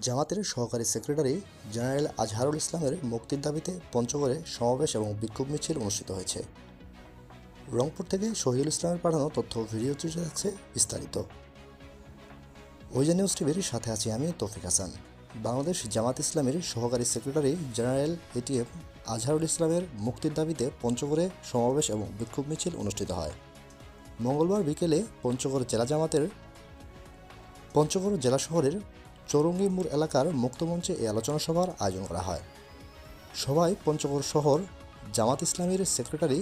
জামাতের সহকারী secretary general Azharul ইসলামের মুক্তির দাবিতে পঞ্চগড়ে সমাবেশ এবং বিক্ষোভ মিছিল অনুষ্ঠিত হয়েছে। রংপুর থেকে শহীদুল ইসলামের পাঠানো তথ্য ও ভিডিও চিত্রে থাকছে বিস্তারিত। ওইজা নিউজ টিভির সাথে আছি আমি তৌফিক হাসান। বাংলাদেশ জামাত ইসলামের সহকারী সেক্রেটারি জেনারেল এটিএম আজহারুল ইসলামের মুক্তির দাবিতে পঞ্চগড়ে সমাবেশ এবং বিক্ষোভ মিছিল অনুষ্ঠিত হয়। মঙ্গলবার বিকেলে পঞ্চগড় জেলা শহরের চৌরঙ্গী মোড় এলাকার মুক্তমঞ্চে এই আলোচনা সভার আয়োজন করা হয়। সভায় পঞ্চগড় শহর জামাত ইসলামীর সেক্রেটারি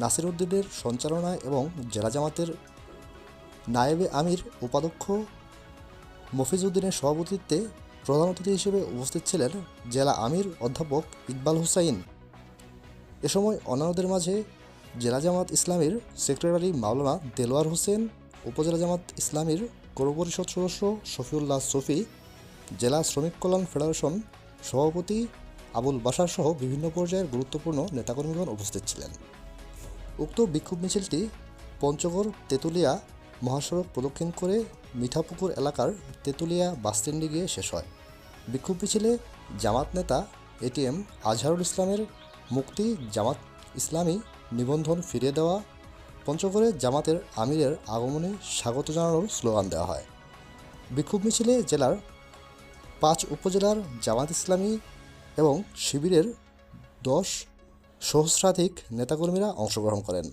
নাসির উদ্দিনের সঞ্চালনায় এবং জেলা জামাতের নায়েবে আমির উপাধ্যক্ষ মফিজ উদ্দিনের সভাপতিত্বে প্রধান অতিথি হিসেবে উপস্থিত ছিলেন জেলা আমির অধ্যাপক ইকবাল হুসাইন। এ সময় অন্যান্যদের মাঝে জেলা জামাত ইসলামীর সেক্রেটারি মাওলানা দেলোয়ার হোসেন, উপজেলা জামাত ইসলামীর পৌরপরিষদ সদস্য শফিউল্লাহ সফি, জেলা শ্রমিক কল্যাণ ফেডারেশন সভাপতি আবুল বাশার সহ বিভিন্ন পর্যায়ের গুরুত্বপূর্ণ নেতাকর্মীগণ উপস্থিত ছিলেন। উক্ত বিক্ষোভ মিছিলটি পঞ্চগড় তেঁতুলিয়া মহাসড়ক প্রদক্ষিণ করে মিঠাপুকুর এলাকার তেঁতুলিয়া বাসস্ট্যান্ডে গিয়ে শেষ হয়। বিক্ষোভ মিছিলে জামাত নেতা এটিএম আজহারুল ইসলামের মুক্তি, জামাত ইসলামী নিবন্ধন ফিরিয়ে দেওয়া, পঞ্চগড়ে জামাতের আমিরের আগমনে স্বাগত জানানোর স্লোগান দেওয়া হয়। বিক্ষোভ মিছিলে জেলার 5 উপজেলার জামাত ইসলামী এবং শিবিরের 10 সহস্রাধিক নেতাকর্মীরা অংশগ্রহণ করেন।